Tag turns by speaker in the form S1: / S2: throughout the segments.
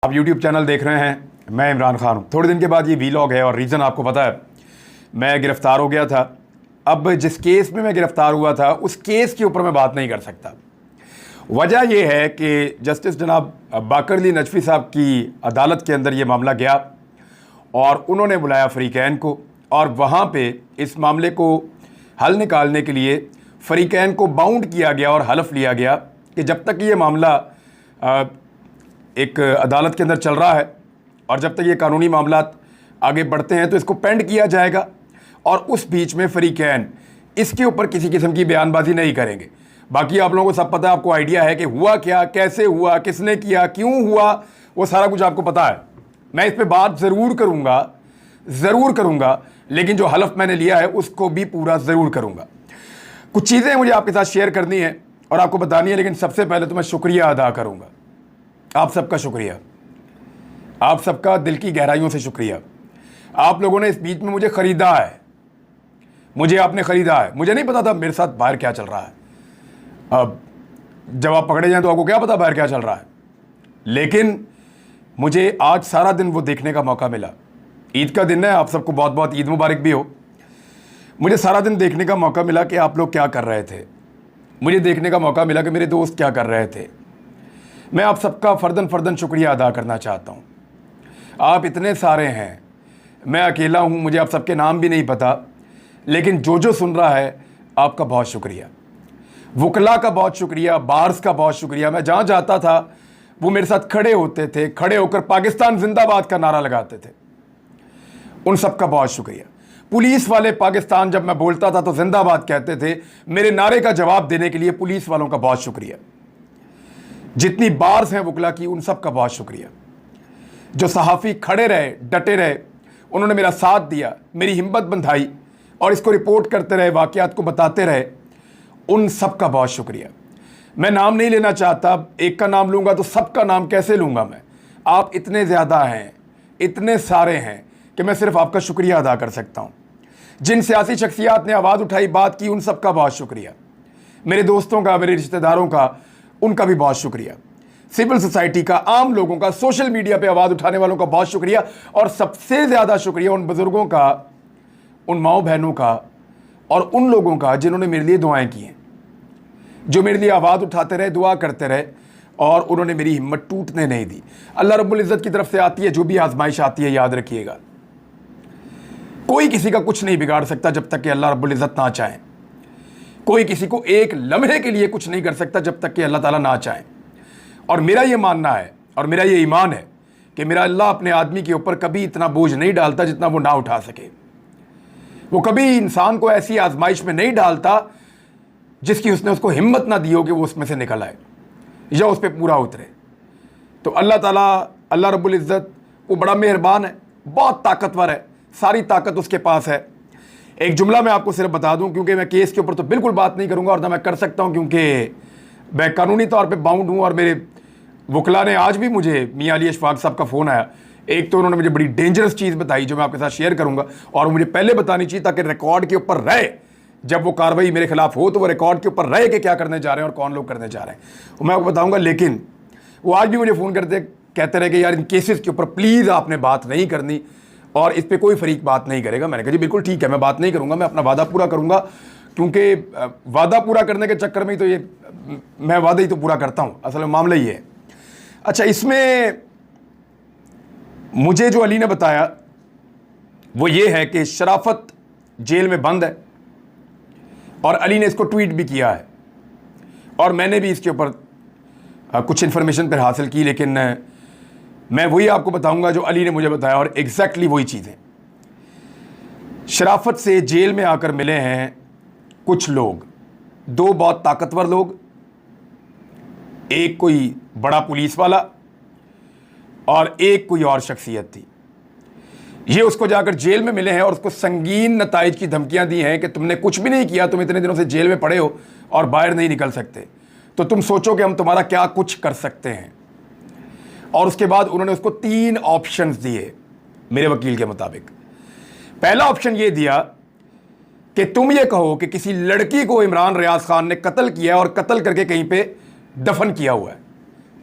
S1: आप YouTube channel देख रहे हैं, मैं इमरान खान हूँ। थोड़े दिन के बाद ये वीलॉग है और रीज़न आपको पता है, मैं गिरफ़्तार हो गया था। अब जिस केस में मैं गिरफ़्तार हुआ था उस केस के ऊपर मैं बात नहीं कर सकता। वजह यह है कि जस्टिस जनाब बाकर अली नजफ़ी साहब की अदालत के अंदर ये मामला गया और उन्होंने बुलाया फ़रीक़ैन को, और वहाँ पे इस मामले को हल निकालने के लिए फ़रीक़ैन को बाउंड किया गया और हलफ लिया गया कि जब तक ये मामला एक अदालत के अंदर चल रहा है और जब तक ये कानूनी मामला आगे बढ़ते हैं तो इसको पेंड किया जाएगा, और उस बीच में फ़रीक़ैन इसके ऊपर किसी किस्म की बयानबाजी नहीं करेंगे। बाकी आप लोगों को सब पता है, आपको आइडिया है कि हुआ क्या, कैसे हुआ, किसने किया, क्यों हुआ, वो सारा कुछ आपको पता है। मैं इस पर बात ज़रूर करूँगा, लेकिन जो हलफ मैंने लिया है उसको भी पूरा ज़रूर करूँगा। कुछ चीज़ें मुझे आपके साथ शेयर करनी है और आपको बतानी है, लेकिन सबसे पहले तो मैं शुक्रिया अदा करूँगा, आप सबका शुक्रिया, आप सबका दिल की गहराइयों से शुक्रिया। आप लोगों ने इस बीच में मुझे ख़रीदा है, मुझे आपने ख़रीदा है। मुझे नहीं पता था मेरे साथ बाहर क्या चल रहा है। अब जब आप पकड़े जाएं तो आपको क्या पता बाहर क्या चल रहा है, लेकिन मुझे आज सारा दिन वो देखने का मौका मिला। ईद का दिन है, आप सबको बहुत बहुत ईद मुबारक भी हो। मुझे सारा दिन देखने का मौका मिला कि आप लोग क्या कर रहे थे, मुझे देखने का मौका मिला कि मेरे दोस्त क्या कर रहे थे। मैं आप सबका फ़र्दन शुक्रिया अदा करना चाहता हूँ। आप इतने सारे हैं, मैं अकेला हूँ, मुझे आप सबके नाम भी नहीं पता, लेकिन जो सुन रहा है आपका बहुत शुक्रिया। वकला का बहुत शुक्रिया, बार्स का बहुत शुक्रिया। मैं जहाँ जाता था वो मेरे साथ खड़े होते थे, खड़े होकर पाकिस्तान जिंदाबाद का नारा लगाते थे, उन सब का बहुत शुक्रिया। पुलिस वाले पाकिस्तान जब मैं बोलता था तो जिंदाबाद कहते थे, मेरे नारे का जवाब देने के लिए पुलिस वालों का बहुत शुक्रिया। जितनी बार्स हैं वकला की, उन सब का बहुत शुक्रिया। जो सहाफ़ी खड़े रहे, डटे रहे, उन्होंने मेरा साथ दिया, मेरी हिम्मत बंधाई और इसको रिपोर्ट करते रहे, वाक़यात को बताते रहे, उन सब का बहुत शुक्रिया। मैं नाम नहीं लेना चाहता, एक का नाम लूँगा तो सबका नाम कैसे लूँगा मैं। आप इतने ज़्यादा हैं, इतने सारे हैं कि मैं सिर्फ आपका शुक्रिया अदा कर सकता हूँ। जिन सियासी शख्सियात ने आवाज़ उठाई, बात की, उन सब का बहुत शुक्रिया। मेरे दोस्तों का, मेरे रिश्तेदारों का, उनका भी बहुत शुक्रिया। सिविल सोसाइटी का, आम लोगों का, सोशल मीडिया पे आवाज़ उठाने वालों का बहुत शुक्रिया। और सबसे ज़्यादा शुक्रिया उन बुज़ुर्गों का, उन माओ बहनों का और उन लोगों का जिन्होंने मेरे लिए दुआएं की हैं, जो मेरे लिए आवाज़ उठाते रहे, दुआ करते रहे और उन्होंने मेरी हिम्मत टूटने नहीं दी। अल्लाह रब्बुल इज़्ज़त की तरफ से आती है जो भी आजमाइश आती है, याद रखिएगा, कोई किसी का कुछ नहीं बिगाड़ सकता जब तक कि अल्लाह रब्बुल इज़्ज़त ना चाहे। कोई किसी को एक लम्हे के लिए कुछ नहीं कर सकता जब तक कि अल्लाह ताला ना चाहे। और मेरा ये मानना है और मेरा ये ईमान है कि मेरा अल्लाह अपने आदमी के ऊपर कभी इतना बोझ नहीं डालता जितना वो ना उठा सके। वो कभी इंसान को ऐसी आजमाइश में नहीं डालता जिसकी उसने उसको हिम्मत ना दी हो कि वो उसमें से निकल आए या उस पर पूरा उतरे। तो अल्लाह ताला, अल्लाह रब्बुल इज़्ज़त, वो बड़ा मेहरबान है, बहुत ताकतवर है, सारी ताकत उसके पास है। एक जुमला मैं आपको सिर्फ बता दूं, क्योंकि मैं केस के ऊपर तो बिल्कुल बात नहीं करूंगा और ना मैं कर सकता हूं, क्योंकि मैं कानूनी तौर पे बाउंड हूं। और मेरे वकला ने आज भी मुझे, मियां अली अशफाक साहब का फ़ोन आया, एक तो उन्होंने मुझे बड़ी डेंजरस चीज़ बताई जो मैं आपके साथ शेयर करूंगा, और मुझे पहले बतानी चाहिए ताकि रिकॉर्ड के ऊपर रहे, जब वो कार्रवाई मेरे खिलाफ हो तो वो रिकॉर्ड के ऊपर रहे कि क्या करने जा रहे हैं और कौन लोग करने जा रहे हैं, मैं आपको बताऊँगा। लेकिन वो आज भी मुझे फ़ोन करते कहते रहे कि यार इन केसेस के ऊपर प्लीज़ आपने बात नहीं करनी और इस पर कोई फरीक बात नहीं करेगा। मैंने कहा जी बिल्कुल ठीक है, मैं बात नहीं करूँगा, मैं अपना वादा पूरा करूँगा, क्योंकि वादा पूरा करने के चक्कर में ही तो ये मैं वादा ही तो पूरा करता हूँ, असल में मामला ये है। अच्छा, इसमें मुझे जो अली ने बताया वो ये है कि शराफत जेल में बंद है और अली ने इसको ट्वीट भी किया है और मैंने भी इसके ऊपर कुछ इन्फॉर्मेशन पर हासिल की, लेकिन मैं वही आपको बताऊंगा जो अली ने मुझे बताया और एग्जैक्टली वही चीज़ें। शराफत से जेल में आकर मिले हैं कुछ लोग, दो बहुत ताकतवर लोग, एक कोई बड़ा पुलिस वाला और एक कोई और शख्सियत थी। ये उसको जाकर जेल में मिले हैं और उसको संगीन नताइज की धमकियां दी हैं कि तुमने कुछ भी नहीं किया, तुम इतने दिनों से जेल में पड़े हो और बाहर नहीं निकल सकते, तो तुम सोचो कि हम तुम्हारा क्या कुछ कर सकते हैं। और उसके बाद उन्होंने उसको 3 ऑप्शंस दिए मेरे वकील के मुताबिक। पहला ऑप्शन ये दिया कि तुम ये कहो कि किसी लड़की को इमरान रियाज खान ने कत्ल किया और कत्ल करके कहीं पे दफन किया हुआ है,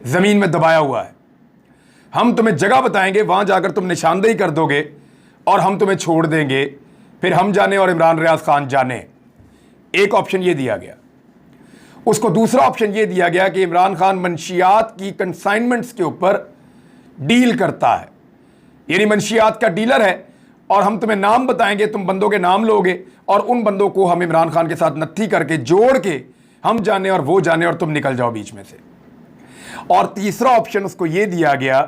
S1: ज़मीन में दबाया हुआ है। हम तुम्हें जगह बताएंगे, वहां जाकर तुम निशानदेही कर दोगे और हम तुम्हें छोड़ देंगे, फिर हम जाने और इमरान रियाज खान जाने। एक ऑप्शन ये दिया गया। उसको दूसरा ऑप्शन ये दिया गया कि इमरान खान मंशियात की कंसाइनमेंट्स के ऊपर डील करता है, यानी मंशियात का डीलर है, और हम तुम्हें नाम बताएंगे, तुम बंदों के नाम लोगे और उन बंदों को हम इमरान खान के साथ नत्थी करके जोड़ के हम जाने और वो जाने और तुम निकल जाओ बीच में से। और तीसरा ऑप्शन उसको ये दिया गया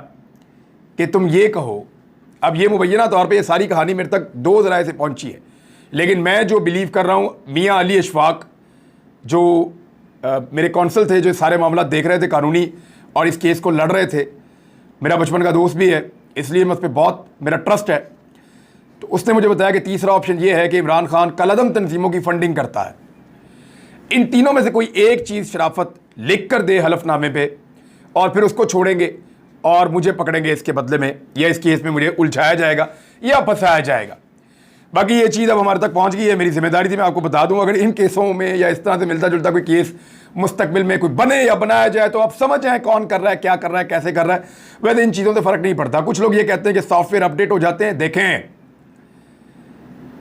S1: कि तुम ये कहो, अब ये मुबैना तौर पे ये सारी कहानी मेरे तक दो ज़राए से पहुंची है, लेकिन मैं जो बिलीव कर रहा हूँ, मियाँ अली अशफाक जो मेरे कौंसल थे, जो सारे मामला देख रहे थे कानूनी और इस केस को लड़ रहे थे, मेरा बचपन का दोस्त भी है, इसलिए मैं उस पर बहुत मेरा ट्रस्ट है। तो उसने मुझे बताया कि तीसरा ऑप्शन ये है कि इमरान खान कलअदम तंजीमों की फंडिंग करता है। इन तीनों में से कोई एक चीज़ शराफत लिख कर दे हलफनामे पे और फिर उसको छोड़ेंगे और मुझे पकड़ेंगे इसके बदले में, या इस केस में मुझे उलझाया जाएगा या फंसाया जाएगा। बाकी ये चीज़ अब हमारे तक पहुंच गई है, मेरी जिम्मेदारी थी मैं आपको बता दूं। अगर इन केसों में या इस तरह से मिलता जुलता कोई केस मुस्तकबिल में कोई बने या बनाया जाए तो आप समझ जाएं कौन कर रहा है, क्या कर रहा है, कैसे कर रहा है। वैसे इन चीज़ों से फ़र्क नहीं पड़ता। कुछ लोग ये कहते हैं कि सॉफ्टवेयर अपडेट हो जाते हैं। देखें,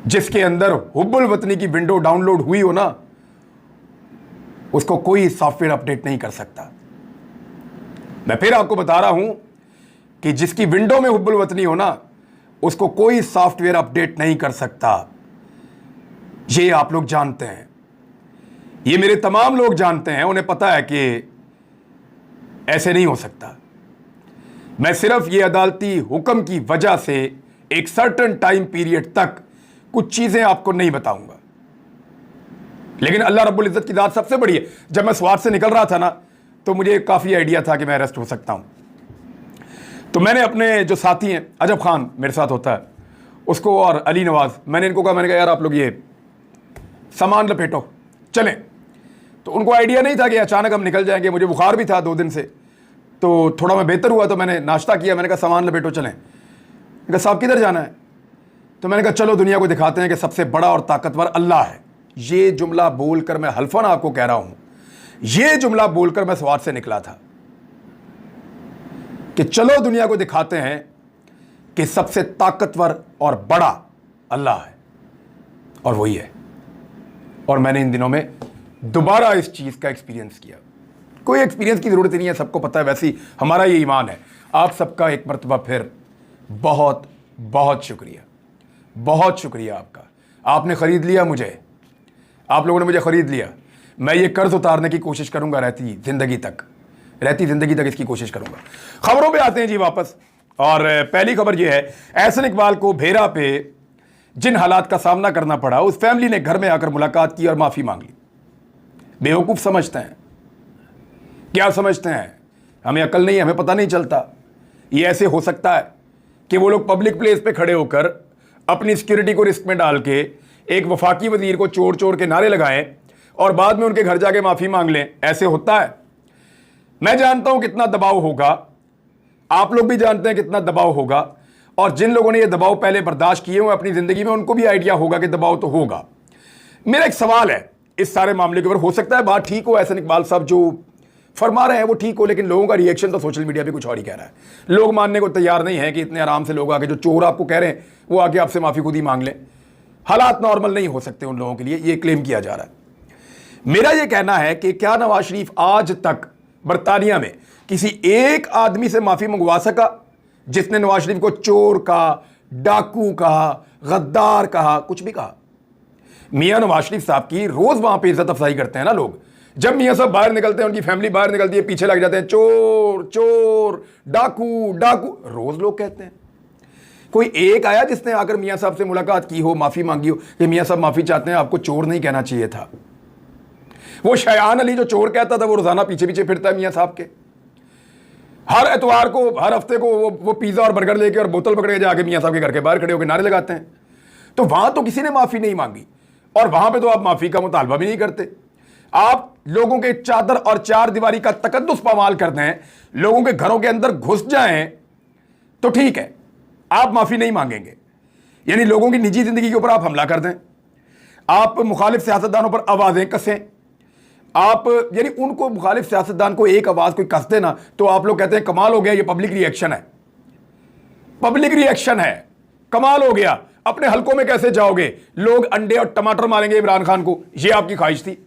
S1: जिसके अंदर हुब्बुल वतनी की विंडो डाउनलोड हुई हो ना, उसको कोई सॉफ्टवेयर अपडेट नहीं कर सकता। मैं फिर आपको बता रहा हूं कि जिसकी विंडो में हुब्बुल वतनी हो ना, उसको कोई सॉफ्टवेयर अपडेट नहीं कर सकता। ये आप लोग जानते हैं, ये मेरे तमाम लोग जानते हैं, उन्हें पता है कि ऐसे नहीं हो सकता। मैं सिर्फ ये अदालती हुक्म की वजह से एक सर्टेन टाइम पीरियड तक कुछ चीजें आपको नहीं बताऊंगा, लेकिन अल्लाह रब्बुल इज्जत की जात सबसे बड़ी है। जब मैं स्वार से निकल रहा था ना, तो मुझे काफ़ी आइडिया था कि मैं अरेस्ट हो सकता हूँ। तो मैंने अपने जो साथी हैं, अजब खान मेरे साथ होता है, उसको और अली नवाज़, मैंने इनको कहा, मैंने कहा यार आप लोग ये सामान लपेटो चलें। तो उनको आइडिया नहीं था कि अचानक हम निकल जाएंगे। मुझे बुखार भी था 2 दिन से, तो थोड़ा मैं बेहतर हुआ तो मैंने नाश्ता किया। मैंने कहा सामान लपेटो चलें। मैंने कहा साहब किधर जाना है? तो मैंने कहा चलो दुनिया को दिखाते हैं कि सबसे बड़ा और ताकतवर अल्लाह है। ये जुमला बोलकर मैं हल्फन आपको कह रहा हूँ, ये जुमला बोलकर मैं सवार से निकला था कि चलो दुनिया को दिखाते हैं कि सबसे ताकतवर और बड़ा अल्लाह है, और वही है। और मैंने इन दिनों में दोबारा इस चीज़ का एक्सपीरियंस किया। कोई एक्सपीरियंस की ज़रूरत नहीं है, सबको पता है। वैसे ही हमारा ये ईमान है। आप सबका एक मरतबा फिर बहुत बहुत शुक्रिया, बहुत शुक्रिया आपका। आपने ख़रीद लिया मुझे, आप लोगों ने मुझे ख़रीद लिया। मैं ये कर्ज उतारने की कोशिश करूँगा रहती ज़िंदगी तक इसकी कोशिश करूँगा। खबरों पे आते हैं जी वापस। और पहली खबर ये है, एहसन इकबाल को भेरा पे जिन हालात का सामना करना पड़ा, उस फैमिली ने घर में आकर मुलाकात की और माफ़ी मांग ली। बेवकूफ़ समझते हैं, क्या समझते हैं? हमें अकल नहीं है, हमें पता नहीं चलता। ये ऐसे हो सकता है कि वो लोग पब्लिक प्लेस पे खड़े होकर अपनी सिक्योरिटी को रिस्क में डाल के एक वफाकी वजीर को चोर चोर के नारे लगाएं और बाद में उनके घर जाके माफ़ी मांग लें? ऐसे होता है? मैं जानता हूं कितना दबाव होगा, आप लोग भी जानते हैं कितना दबाव होगा, और जिन लोगों ने ये दबाव पहले बर्दाश्त किए हुए अपनी ज़िंदगी में, उनको भी आइडिया होगा कि दबाव तो होगा। मेरा एक सवाल है इस सारे मामले के ऊपर। हो सकता है बात ठीक हो, एहसन इकबाल साहब जो फरमा रहे हैं वो ठीक हो, लेकिन लोगों का रिएक्शन तो सोशल मीडिया पे कुछ और ही कह रहा है। लोग मानने को तैयार नहीं है कि इतने आराम से लोग आके, जो चोर आपको कह रहे हैं वो आके आपसे माफ़ी खुद ही मांग लें। हालात नॉर्मल नहीं हो सकते उन लोगों के लिए, ये क्लेम किया जा रहा है। मेरा ये कहना है कि क्या नवाज शरीफ आज तक बरतानिया में किसी एक आदमी से माफ़ी मंगवा सका जिसने नवाज शरीफ को चोर कहा, डाकू कहा, गद्दार कहा, कुछ भी कहा? मियाँ नवाज शरीफ साहब की रोज़ वहाँ पे इज्जत अफजाई करते हैं ना लोग। जब मियाँ साहब बाहर निकलते हैं, उनकी फैमिली बाहर निकलती है, पीछे लग जाते हैं, चोर चोर, डाकू डाकू, रोज़ लोग कहते हैं। कोई एक आया जिसने आकर मियाँ साहब से मुलाकात की हो, माफ़ी मांगी हो कि मियाँ साहब माफ़ी चाहते हैं, आपको चोर नहीं कहना चाहिए था? वो शयान अली जो चोर कहता था, वो रोज़ाना पीछे पीछे फिरता है मियाँ साहब के। हर एतवार को, हर हफ्ते को वो पिज़्ज़ा और बर्गर लेके और बोतल पकड़ के जाके मियाँ साहब के घर के बाहर खड़े होकर नारे लगाते हैं। तो वहाँ तो किसी ने माफ़ी नहीं मांगी, और वहाँ पे तो आप माफ़ी का मुतालबा भी नहीं करते। आप लोगों के चादर और चार दीवारी का तकद्दुस पामाल करते हैं, लोगों के घरों के अंदर घुस जाएं तो ठीक है, आप माफ़ी नहीं मांगेंगे। यानी लोगों की निजी ज़िंदगी के ऊपर आप हमला कर दें, आप मुखालिफ सियासतदानों पर आवाज़ें कसें, आप यानी उनको मुखालिफ सियासतदान को एक आवाज़ कोई कस देना, तो आप लोग कहते हैं कमाल हो गया, ये पब्लिक रिएक्शन है। पब्लिक रिएक्शन है, कमाल हो गया। अपने हलकों में कैसे जाओगे, लोग अंडे और टमाटर मारेंगे इमरान खान को, यह आपकी ख्वाहिश थी,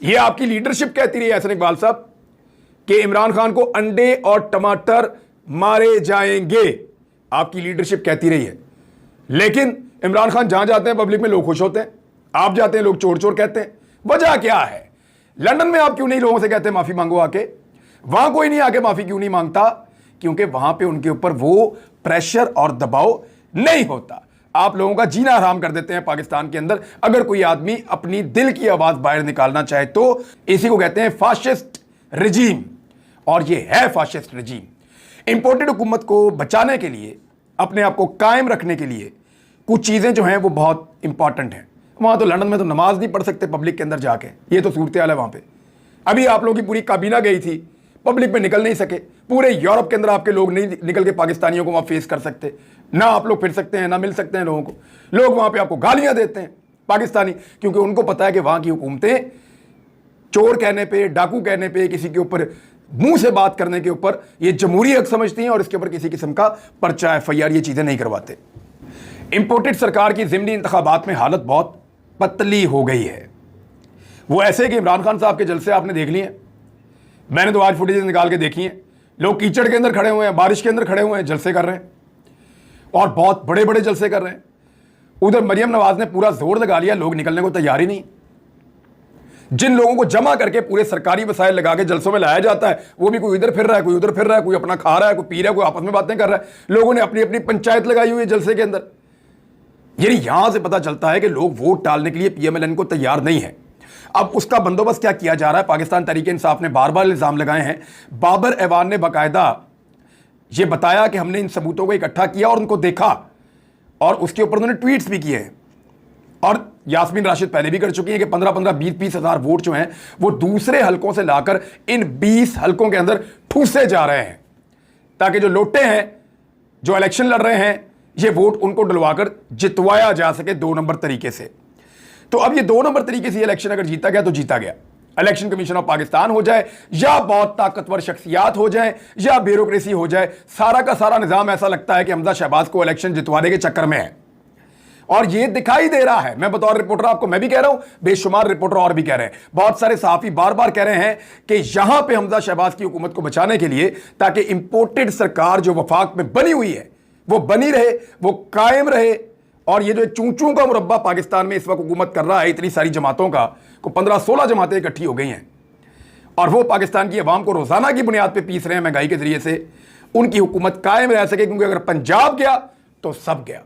S1: यह आपकी लीडरशिप कहती रही एहसन इकबाल साहब कि इमरान खान को अंडे और टमाटर मारे जाएंगे, आपकी लीडरशिप कहती रही है। लेकिन इमरान खान जहां जाते हैं पब्लिक में लोग खुश होते हैं, आप जाते हैं लोग चोर चोर कहते हैं। वजह क्या है? लंदन में आप क्यों नहीं लोगों से कहते माफी मांगो आके, वहां कोई नहीं आके माफी क्यों नहीं मांगता? क्योंकि वहां पे उनके ऊपर वो प्रेशर और दबाव नहीं होता। आप लोगों का जीना हराम कर देते हैं पाकिस्तान के अंदर। अगर कोई आदमी अपनी दिल की आवाज बाहर निकालना चाहे तो इसी को कहते हैं फाशिस्ट रिजीम, और ये है फाशिस्ट रिजीम। इंपोर्टेड हुकूमत को बचाने के लिए, अपने आप को कायम रखने के लिए कुछ चीजें जो हैं वो बहुत इंपॉर्टेंट हैं। वहां तो लंदन में तो नमाज नहीं पढ़ सकते पब्लिक के अंदर जाके, ये तो सूरत हाल है वहां पे। अभी आप लोगों की पूरी काबीना गई थी, पब्लिक में निकल नहीं सके। पूरे यूरोप के अंदर आपके लोग नहीं निकल के पाकिस्तानियों को वहां फेस कर सकते, ना आप लोग फिर सकते हैं, ना मिल सकते हैं लोगों को। लोग वहां पे आपको गालियां देते हैं पाकिस्तानी, क्योंकि उनको पता है कि वहां की हुकूमतें चोर कहने पे, डाकू कहने पे, किसी के ऊपर मुंह से बात करने के ऊपर ये जमहूरी हक समझती हैं और इसके ऊपर किसी किस्म का पर्चा FIR ये चीजें नहीं करवाते। इंपोर्टेड सरकार की ज़िमनी इंतखाबात में हालत बहुत पतली हो गई है। वो ऐसे कि इमरान खान साहब के जलसे आपने देख लिए हैं, मैंने तो आज फुटेज निकाल के देखी हैं। लोग कीचड़ के अंदर खड़े हुए हैं, बारिश के अंदर खड़े हुए हैं, जलसे कर रहे हैं, और बहुत बड़े बड़े जलसे कर रहे हैं। उधर मरियम नवाज ने पूरा जोर लगा लिया, लोग निकलने को तैयार ही नहीं। जिन लोगों को जमा करके पूरे सरकारी वसाइल लगा के जलसों में लाया जाता है, वो भी कोई इधर फिर रहा है, कोई उधर फिर रहा है, कोई अपना खा रहा है, कोई पी रहा है, कोई आपस में बातें कर रहा है। लोगों ने अपनी अपनी पंचायत लगाई हुई है जलसे के अंदर। यानी यहां से पता चलता है कि लोग वोट डालने के लिए PMLN को तैयार नहीं है। अब उसका बंदोबस्त क्या किया जा रहा है? पाकिस्तान तहरीक इंसाफ ने बार बार इल्जाम लगाए हैं। बाबर ऐवान ने बाकायदा ये बताया कि हमने इन सबूतों को इकट्ठा किया और उनको देखा, और उसके ऊपर उन्होंने ट्वीट्स भी किए हैं। और यास्मीन राशिद पहले भी कर चुकी है कि 15-15, 20-20 हज़ार वोट जो हैं वो दूसरे हलकों से लाकर इन 20 हलकों के अंदर ठूसे जा रहे हैं, ताकि जो लोटे हैं, जो इलेक्शन लड़ रहे हैं, ये वोट उनको डलवाकर जितवाया जा सके 2 नंबर तरीके से। तो अब ये 2 नंबर तरीके से इलेक्शन अगर जीता गया तो जीता गया। इलेक्शन कमीशन ऑफ पाकिस्तान हो जाए, या बहुत ताकतवर शख्सियात हो जाए, या ब्यूरोक्रेसी हो जाए, सारा का सारा निजाम ऐसा लगता है कि हमजा शहबाज को इलेक्शन जितवाने के चक्कर में है। और ये दिखाई दे रहा है। मैं बतौर रिपोर्टर आपको मैं भी कह रहा हूं, बेशुमार रिपोर्टर और भी कह रहे हैं, बहुत सारे सहाफी बार बार कह रहे हैं कि यहां पे हमजा शहबाज की हुकूमत को बचाने के लिए, ताकि इंपोर्टेड सरकार जो वफाक में बनी हुई है वो बनी रहे, वो कायम रहे। और ये जो चूं-चूं का मुरब्बा पाकिस्तान में इस वक्त हुकूमत कर रहा है, इतनी सारी जमातों का, को 15-16 जमातें इकट्ठी हो गई हैं, और वो पाकिस्तान की अवाम को रोजाना की बुनियाद पे पीस रहे हैं महंगाई के जरिए से, उनकी हुकूमत कायम रह सके। क्योंकि अगर पंजाब गया तो सब गया।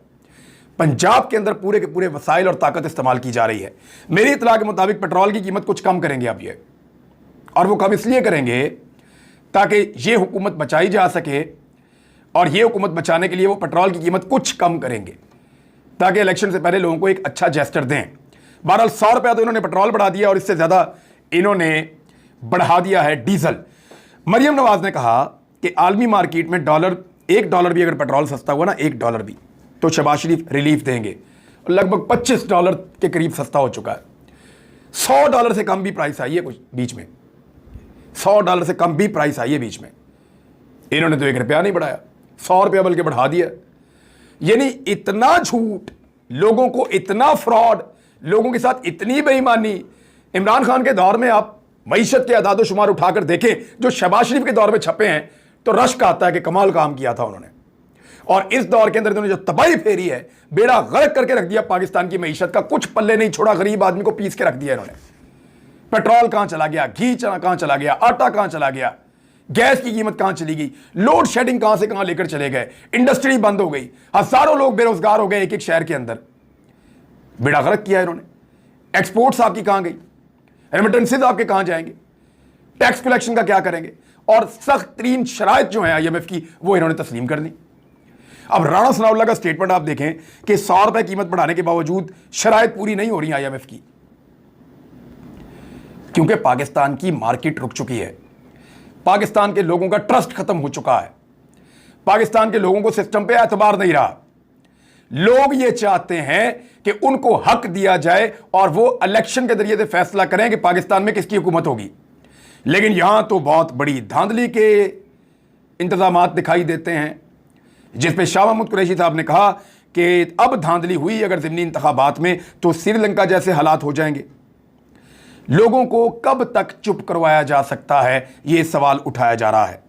S1: पंजाब के अंदर पूरे के पूरे वसाइल और ताकत इस्तेमाल की जा रही है। मेरी इतला के मुताबिक पेट्रोल की कीमत कुछ कम करेंगे अब ये, और वो कम इसलिए करेंगे ताकि ये हुकूमत बचाई जा सके, और ये हुकूमत बचाने के लिए वो पेट्रोल की कीमत कुछ कम करेंगे ताकि इलेक्शन से पहले लोगों को एक अच्छा जेस्चर दें। बहरहाल 100 रुपया तो इन्होंने पेट्रोल बढ़ा दिया, और इससे ज़्यादा इन्होंने बढ़ा दिया है डीजल। मरियम नवाज ने कहा कि आलमी मार्केट में $1 भी अगर पेट्रोल सस्ता हुआ ना, $1 भी, तो शहबाज शरीफ रिलीफ देंगे। लगभग $25 के करीब सस्ता हो चुका है। $100 से कम भी प्राइस आई है कुछ बीच में, $100 से कम भी प्राइस आई है बीच में। इन्होंने तो ₹1 नहीं बढ़ाया, ₹100 बल्कि बढ़ा दिया। यानी इतना झूठ, लोगों को इतना फ्रॉड, लोगों के साथ इतनी बेईमानी। इमरान खान के दौर में आप मईशत के अदाद शुमार उठाकर देखें जो शहबाज शरीफ के दौर में छपे हैं, तो रश्क आता है कि कमाल काम किया था उन्होंने। और इस दौर के अंदर इन्होंने जो तबाही फेरी है, बेड़ा गर्क करके रख दिया पाकिस्तान की मईशत का, कुछ पल्ले नहीं छोड़ा, गरीब आदमी को पीस के रख दिया इन्होंने। पेट्रोल कहां चला गया, घी कहां चला गया, आटा कहां चला गया, गैस की कीमत कहां चली गई, लोड शेडिंग कहां से कहां लेकर चले गए, इंडस्ट्री बंद हो गई, हजारों लोग बेरोजगार हो गए एक एक शहर के अंदर। बेड़ा गर्क किया इन्होंने। एक्सपोर्ट्स आपकी कहां गई, रेमिटेंसेज आपके कहां जाएंगे, टैक्स कलेक्शन का क्या करेंगे, और सख्त तरीन शराइत जो है IMF की, वो इन्होंने तस्लीम कर दी। अब राणा सनाउल्लाह का स्टेटमेंट आप देखें कि ₹100 कीमत बढ़ाने के बावजूद शराइत पूरी नहीं हो रही IMF की, क्योंकि पाकिस्तान की मार्केट रुक चुकी है, पाकिस्तान के लोगों का ट्रस्ट खत्म हो चुका है, पाकिस्तान के लोगों को सिस्टम पे एतबार नहीं रहा। लोग ये चाहते हैं कि उनको हक दिया जाए और वो इलेक्शन के जरिए से फैसला करें कि पाकिस्तान में किसकी हुकूमत होगी। लेकिन यहां तो बहुत बड़ी धांधली के इंतजामात दिखाई देते हैं। जिस पे शाह महमूद कुरैशी साहब ने कहा कि अब धांधली हुई अगर ज़िमनी इंतखाबात में तो श्रीलंका जैसे हालात हो जाएंगे। लोगों को कब तक चुप करवाया जा सकता है, ये सवाल उठाया जा रहा है।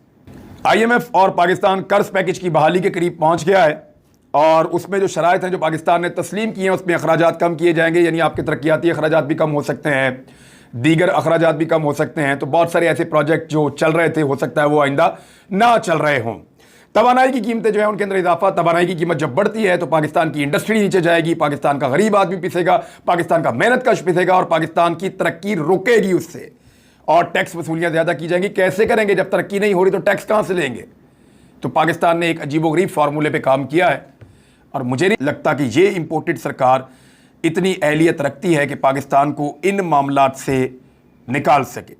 S1: IMF और पाकिस्तान कर्ज पैकेज की बहाली के करीब पहुंच गया है और उसमें जो शराइत हैं जो पाकिस्तान ने तस्लीम किए हैं उसमें अखराजात कम किए जाएंगे, यानी आपके तरक्याती अखराजात भी कम हो सकते हैं, दीगर अखराजात भी कम हो सकते हैं। तो बहुत सारे ऐसे प्रोजेक्ट जो चल रहे थे हो सकता है वो आइंदा ना चल रहे हों। तवानाई की कीमतें जो है उनके अंदर इजाफा, तवानाई की कीमत जब बढ़ती है तो पाकिस्तान की इंडस्ट्री नीचे जाएगी, पाकिस्तान का गरीब आदमी पिसेगा, पाकिस्तान का मेहनत कश पिसेगा और पाकिस्तान की तरक्की रुकेगी उससे, और टैक्स वसूलियां ज़्यादा की जाएंगी। कैसे करेंगे जब तरक्की नहीं हो रही तो टैक्स कहाँ से लेंगे? तो पाकिस्तान ने एक अजीबोगरीब फार्मूले पे काम किया है और मुझे नहीं लगता कि ये इंपोर्टेड सरकार इतनी अहलियत रखती है कि पाकिस्तान को इन मामलात से निकाल सके।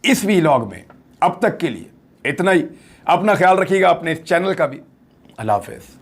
S1: इस वीलॉग में अब तक के लिए इतना ही। अपना ख्याल रखिएगा, अपने इस चैनल का भी। अल्लाह हाफ़िज़।